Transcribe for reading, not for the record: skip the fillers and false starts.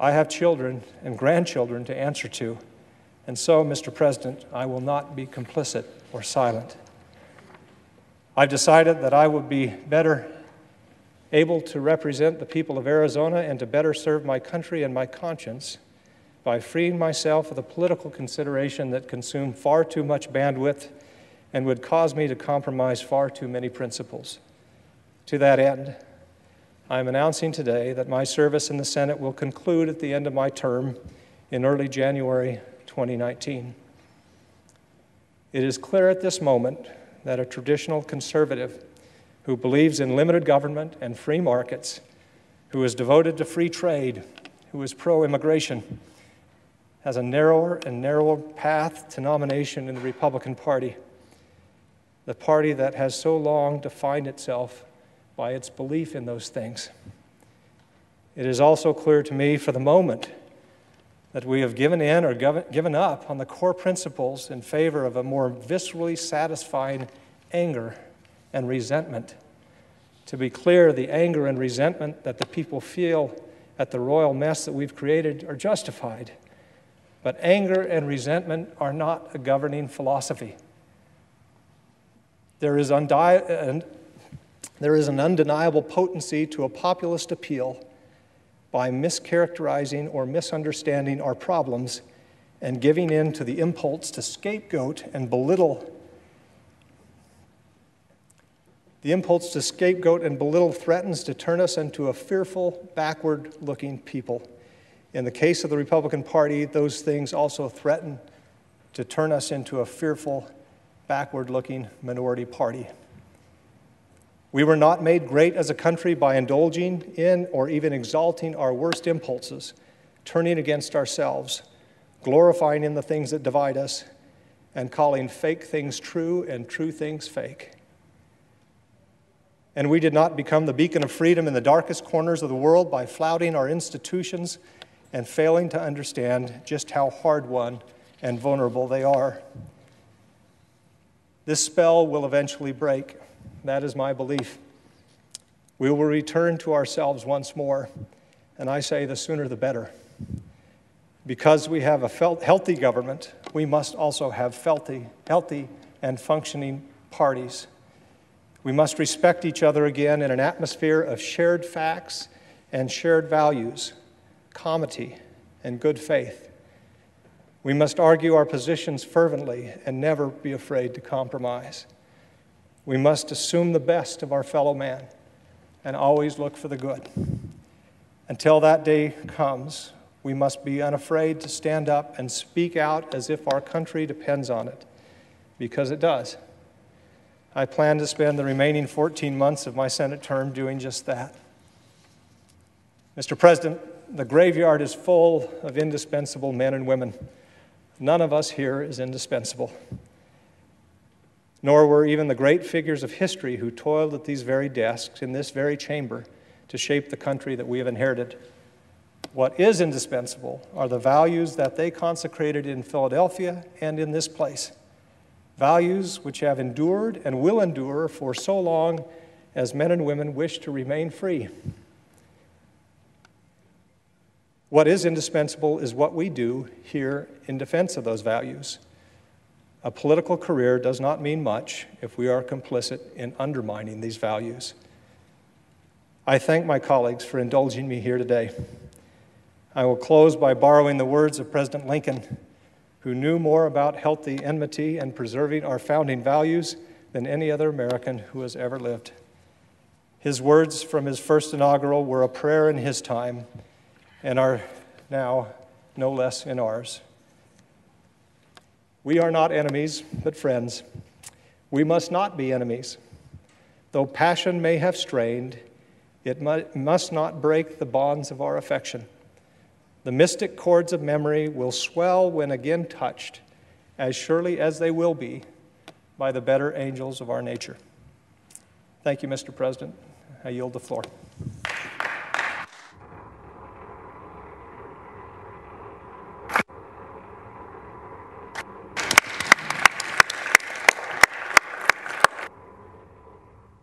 I have children and grandchildren to answer to, and so, Mr. President, I will not be complicit or silent. I've decided that I would be better able to represent the people of Arizona and to better serve my country and my conscience by freeing myself of the political consideration that consumed far too much bandwidth and would cause me to compromise far too many principles. To that end, I am announcing today that my service in the Senate will conclude at the end of my term in early January 2019. It is clear at this moment that a traditional conservative who believes in limited government and free markets, who is devoted to free trade, who is pro-immigration, has a narrower and narrower path to nomination in the Republican Party, the party that has so long defined itself by its belief in those things. It is also clear to me for the moment that we have given in or given up on the core principles in favor of a more viscerally satisfying anger and resentment. To be clear, the anger and resentment that the people feel at the royal mess that we've created are justified. But anger and resentment are not a governing philosophy. There is an undeniable potency to a populist appeal by mischaracterizing or misunderstanding our problems and giving in to the impulse to scapegoat and belittle. The impulse to scapegoat and belittle threatens to turn us into a fearful, backward-looking people. In the case of the Republican Party, those things also threaten to turn us into a fearful, backward-looking minority party. We were not made great as a country by indulging in or even exalting our worst impulses, turning against ourselves, glorifying in the things that divide us, and calling fake things true and true things fake. And we did not become the beacon of freedom in the darkest corners of the world by flouting our institutions and failing to understand just how hard-won and vulnerable they are. This spell will eventually break. That is my belief. We will return to ourselves once more, and I say the sooner the better. Because we have a healthy government, we must also have healthy and functioning parties. We must respect each other again in an atmosphere of shared facts and shared values, comity and good faith. We must argue our positions fervently and never be afraid to compromise. We must assume the best of our fellow man and always look for the good. Until that day comes, we must be unafraid to stand up and speak out as if our country depends on it, because it does. I plan to spend the remaining 14 months of my Senate term doing just that. Mr. President, the graveyard is full of indispensable men and women. None of us here is indispensable. Nor were even the great figures of history who toiled at these very desks in this very chamber to shape the country that we have inherited. What is indispensable are the values that they consecrated in Philadelphia and in this place. Values which have endured and will endure for so long as men and women wish to remain free. What is indispensable is what we do here in defense of those values. A political career does not mean much if we are complicit in undermining these values. I thank my colleagues for indulging me here today. I will close by borrowing the words of President Lincoln, who knew more about healthy enmity and preserving our founding values than any other American who has ever lived. His words from his first inaugural were a prayer in his time and are now no less in ours. We are not enemies, but friends. We must not be enemies. Though passion may have strained, it must not break the bonds of our affection. The mystic chords of memory will swell when again touched, as surely as they will be by the better angels of our nature. Thank you, Mr. President. I yield the floor.